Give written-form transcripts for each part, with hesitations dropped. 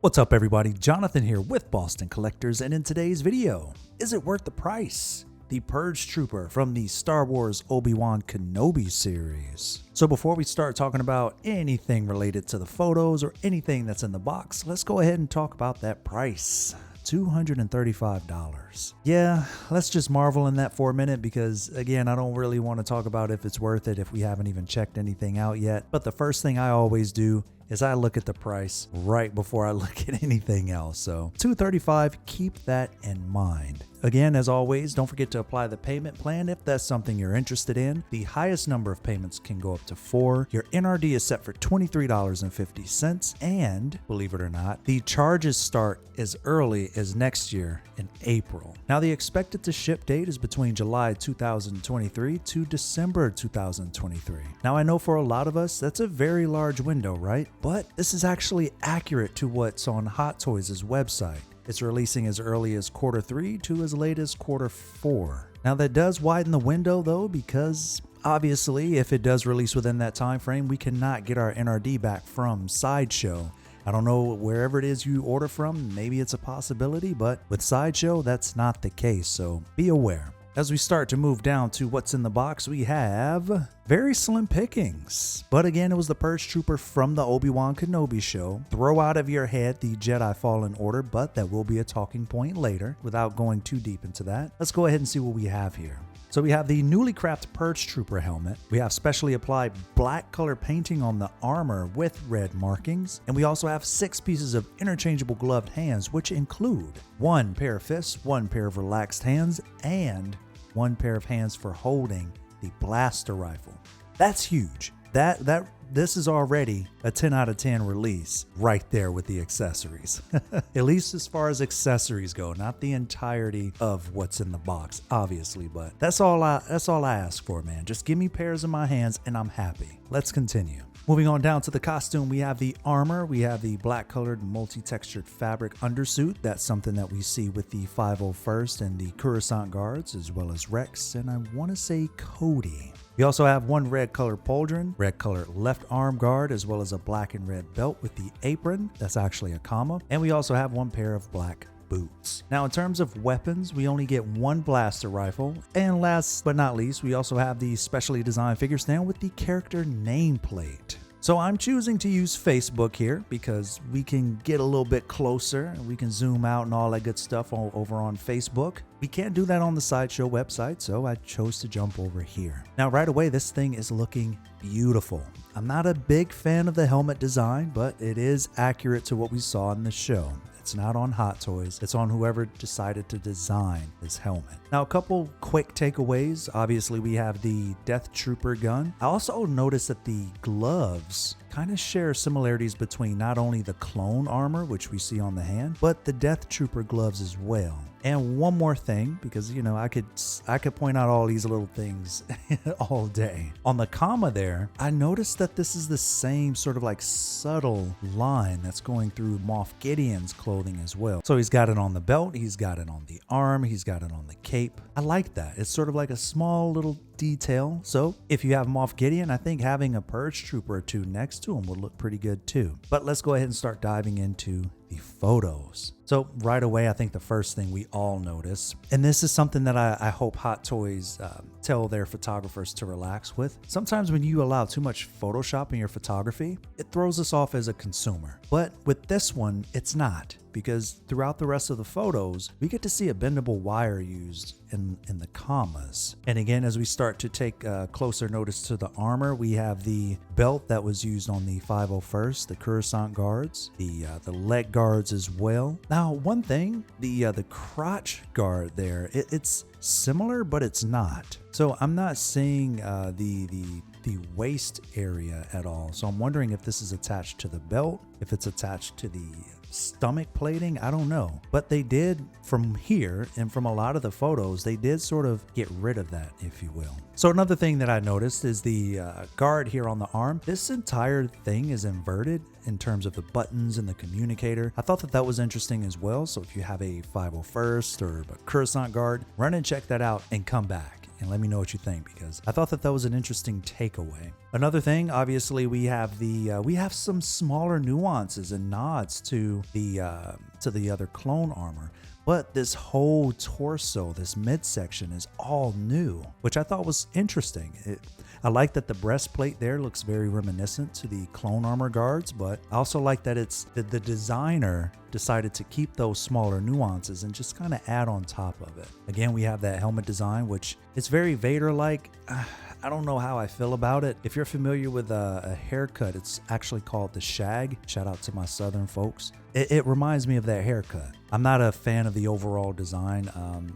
What's up everybody, Jonathan here with Boston Collectors, and in today's video, is it worth the price? The Purge Trooper from the Star Wars Obi-Wan Kenobi series. So before we start talking about anything related to the photos or anything that's in the box, let's go ahead and talk about that price. $235. Yeah, let's just marvel in that for a minute because, again, I don't really want to talk about if it's worth it if we haven't even checked anything out yet. But the first thing I always do is I look at the price right before I look at anything else. So $235, keep that in mind. Again, as always, don't forget to apply the payment plan if that's something you're interested in. The highest number of payments can go up to 4. Your NRD is set for $23.50, and believe it or not, the charges start as early as next year in April. Now, the expected to ship date is between July 2023 to December 2023. Now, I know for a lot of us, that's a very large window, right? But this is actually accurate to what's on Hot Toys' website. It's releasing as early as Q3 to as late as Q4. Now that does widen the window though, because obviously if it does release within that time frame, we cannot get our NRD back from Sideshow. I don't know wherever it is you order from, maybe it's a possibility, but with Sideshow, that's not the case, so be aware. As we start to move down to what's in the box, we have very slim pickings. But again, it was the Purge Trooper from the Obi-Wan Kenobi show. Throw out of your head the Jedi Fallen Order, but that will be a talking point later. Without going too deep into that, let's go ahead and see what we have here. So we have the newly crafted Purge Trooper helmet. We have specially applied black color painting on the armor with red markings. And we also have 6 pieces of interchangeable gloved hands, which include 1 pair of fists, 1 pair of relaxed hands, and 1 pair of hands for holding the blaster rifle. That's huge. This is already a 10 out of 10 release right there with the accessories. At least as far as accessories go, not the entirety of what's in the box, obviously, but that's all I ask for, man. Just give me pairs in my hands and I'm happy. Let's continue. Moving on down to the costume, we have the armor. We have the black colored multi-textured fabric undersuit. That's something that we see with the 501st and the Coruscant guards, as well as Rex, and I want to say Cody. We also have 1 red colored pauldron, red colored left arm guard, as well as a black and red belt with the apron. That's actually a comma. And we also have 1 pair of black boots. Now, in terms of weapons, we only get 1 blaster rifle. And last but not least, we also have the specially designed figure stand with the character nameplate. So I'm choosing to use Facebook here because we can get a little bit closer and we can zoom out and all that good stuff all over on Facebook. We can't do that on the Sideshow website, so I chose to jump over here. Now, right away, this thing is looking beautiful. I'm not a big fan of the helmet design, but it is accurate to what we saw in the show. It's not on Hot Toys. It's on whoever decided to design this helmet. Now, a couple quick takeaways. Obviously, we have the Death Trooper gun. I also noticed that the gloves kind of share similarities between not only the clone armor, which we see on the hand, but the Death Trooper gloves as well. And one more thing, because, you know, I could point out all these little things all day. On the comma there, I noticed that this is the same sort of like subtle line that's going through Moff Gideon's clothing as well. So he's got it on the belt, he's got it on the arm, he's got it on the cape. I like that. It's sort of like a small little detail. So if you have Moff Gideon, I think having a Purge Trooper or 2 next to him would look pretty good too. But let's go ahead and start diving into the photos. So right away, I think the first thing we all notice, and this is something that I hope Hot Toys tell their photographers to relax with. Sometimes when you allow too much Photoshop in your photography, it throws us off as a consumer. But with this one, it's not, because throughout the rest of the photos, we get to see a bendable wire used in the commas. And again, as we start to take closer notice to the armor, we have the belt that was used on the 501st, the Coruscant guards, the leg guards as well. Now, one thing, the crotch guard there, it's similar, but it's not. So I'm not seeing the waist area at all. So I'm wondering if this is attached to the belt, if it's attached to the stomach plating, I don't know. But they did, from here and from a lot of the photos, they did sort of get rid of that, if you will. So another thing that I noticed is the guard here on the arm. This entire thing is inverted in terms of the buttons and the communicator. I thought that was interesting as well. So if you have a 501st or a Coruscant guard, run and check that out and come back and let me know what you think, because I thought that that was an interesting takeaway. Another thing, obviously, we have some smaller nuances and nods to the other clone armor. But this whole torso, this midsection is all new, which I thought was interesting. I like that the breastplate there looks very reminiscent to the clone armor guards, but I also like that the designer decided to keep those smaller nuances and just kind of add on top of it. Again, we have that helmet design, which is very Vader-like. I don't know how I feel about it. If you're familiar with a haircut, it's actually called the shag. Shout out to my southern folks. It reminds me of that haircut. I'm not a fan of the overall design.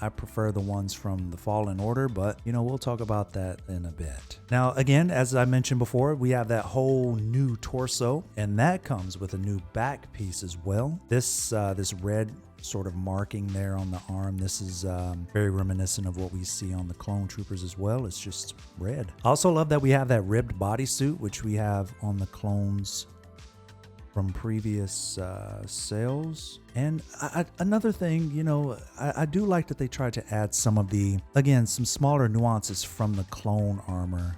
I prefer the ones from the Fallen Order, but we'll talk about that in a bit. Now, again, as I mentioned before, we have that whole new torso, and that comes with a new back piece as well. This red sort of marking there on the arm, this is very reminiscent of what we see on the clone troopers as well. It's just red. I also love that we have that ribbed bodysuit, which we have on the clones from previous sales. And another thing, I do like that they tried to add some of some smaller nuances from the clone armor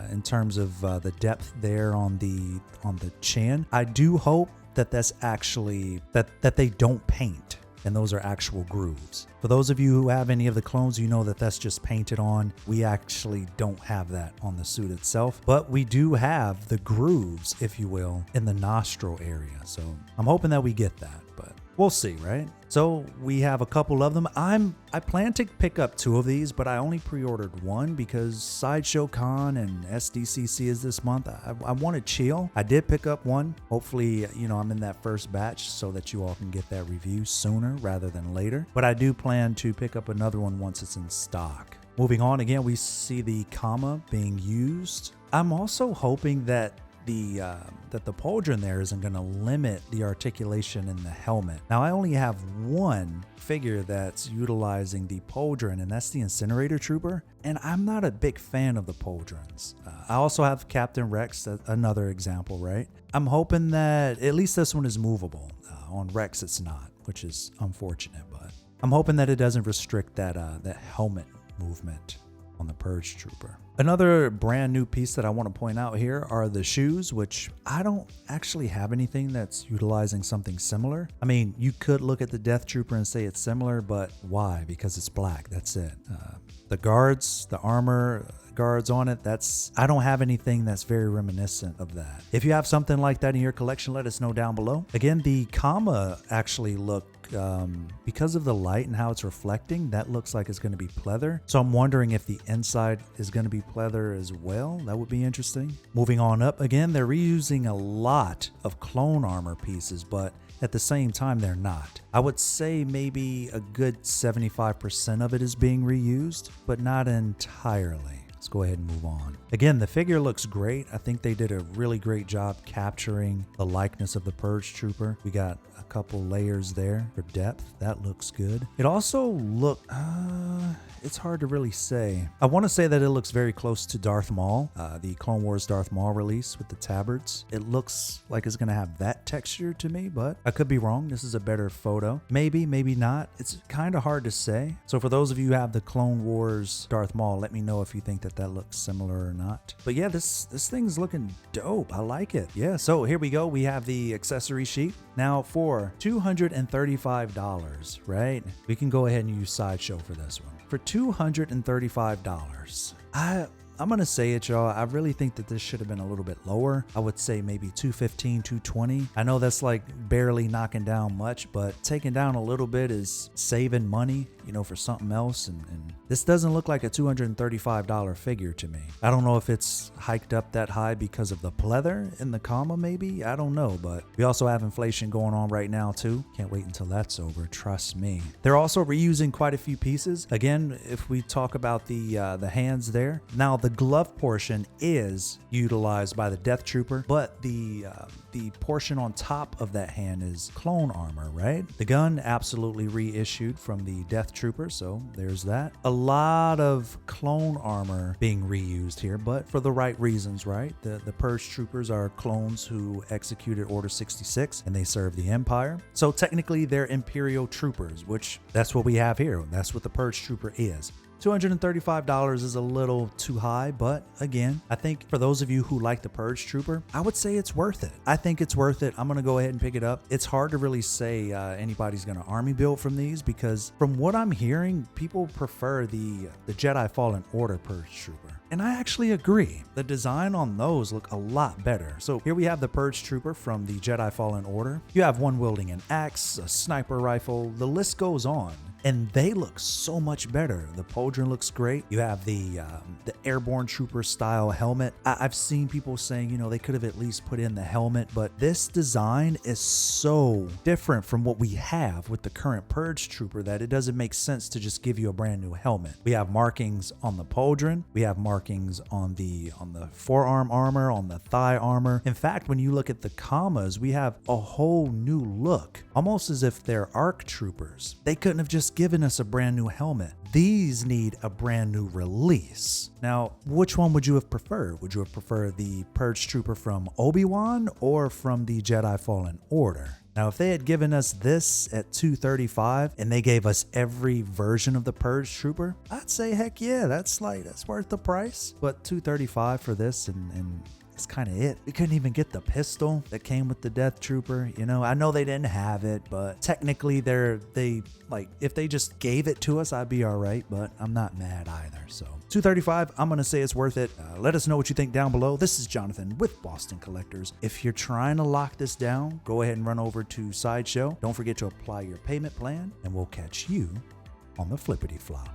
in terms of the depth there on the chin. I do hope that that's actually that they don't paint, and those are actual grooves. For those of you who have any of the clones, you know that that's just painted on. We actually don't have that on the suit itself, but we do have the grooves, if you will, in the nostril area. So I'm hoping that we get that, but we'll see, right? So we have a couple of them. I plan to pick up 2 of these, but I only pre-ordered 1 because Sideshow Con and SDCC is this month. I want to chill. I did pick up 1. Hopefully, I'm in that first batch so that you all can get that review sooner rather than later. But I do plan to pick up another one once it's in stock. Moving on, again, we see the comma being used. I'm also hoping that the pauldron there isn't going to limit the articulation in the helmet. Now, I only have 1 figure that's utilizing the pauldron, and that's the Incinerator Trooper, and I'm not a big fan of the pauldrons. I also have Captain Rex, another example, right? I'm hoping that at least this one is movable. On Rex, it's not, which is unfortunate, but I'm hoping that it doesn't restrict that helmet movement on the Purge Trooper. Another brand new piece that I want to point out here are the shoes, which I don't actually have anything that's utilizing something similar. I mean, you could look at the Death Trooper and say it's similar, but why? Because it's black. That's it. The guards, the armor guards on it, I don't have anything that's very reminiscent of that. If you have something like that in your collection, let us know down below. Again, the comma actually look, because of the light and how it's reflecting, that looks like it's going to be pleather. So I'm wondering if the inside is going to be pleather as well. That would be interesting. Moving on up, again, they're reusing a lot of clone armor pieces, but at the same time, they're not. I would say maybe a good 75% of it is being reused, but not entirely. Let's go ahead and move on. Again, the figure looks great. I think they did a really great job capturing the likeness of the Purge Trooper. We got a couple layers there for depth. That looks good. It also it's hard to really say. I want to say that it looks very close to Darth Maul, the Clone Wars Darth Maul release with the tabards. It looks like it's going to have that texture to me, but I could be wrong. This is a better photo. Maybe, maybe not. It's kind of hard to say. So for those of you who have the Clone Wars Darth Maul, let me know if you think that looks similar or not. But yeah, this thing's looking dope. I like it. Yeah, so here we go. We have the accessory sheet. Now for $235, right? We can go ahead and use Sideshow for this one. For $235, I'm going to say it, y'all. I really think that this should have been a little bit lower. I would say maybe $215, $220. I know that's like barely knocking down much, but taking down a little bit is saving money, for something else. And this doesn't look like a $235 figure to me. I don't know if it's hiked up that high because of the pleather in the comma, maybe. I don't know, but we also have inflation going on right now too. Can't wait until that's over. Trust me. They're also reusing quite a few pieces. Again, if we talk about the hands there, now the glove portion is utilized by the Death Trooper, but the portion on top of that hand is clone armor, right? The gun absolutely reissued from the Death Trooper, so there's that. A lot of clone armor being reused here, but for the right reasons, right? The Purge Troopers are clones who executed Order 66 and they serve the Empire. So technically they're Imperial Troopers, which that's what we have here. That's what the Purge Trooper is. $235 is a little too high, but again, I think for those of you who like the Purge Trooper, I would say it's worth it. I think it's worth it. I'm going to go ahead and pick it up. It's hard to really say anybody's going to army build from these because from what I'm hearing, people prefer the Jedi Fallen Order Purge Trooper. And I actually agree. The design on those look a lot better. So here we have the Purge Trooper from the Jedi Fallen Order. You have one wielding an axe, a sniper rifle, the list goes on. And they look so much better. The pauldron looks great. You have the airborne trooper style helmet. I've seen people saying, you know, they could have at least put in the helmet, but this design is so different from what we have with the current Purge Trooper that it doesn't make sense to just give you a brand new helmet. We have markings on the pauldron. We have markings on the forearm armor, on the thigh armor. In fact, when you look at the commas, we have a whole new look, almost as if they're ARC troopers. They couldn't have just given us a brand new helmet. These need a brand new release. Now, which one would you have preferred? Would you have preferred the Purge Trooper from Obi-Wan or from the Jedi Fallen Order? Now, if they had given us this at $235 and they gave us every version of the Purge Trooper, I'd say, heck yeah, that's worth the price. But $235 for this and that's kind of it. We couldn't even get the pistol that came with the Death Trooper. You know, I know they didn't have it, but technically if they just gave it to us, I'd be all right, but I'm not mad either. So $235, I'm going to say it's worth it. Let us know what you think down below. This is Jonathan with Boston Collectors. If you're trying to lock this down, go ahead and run over to Sideshow. Don't forget to apply your payment plan and we'll catch you on the flippity flop.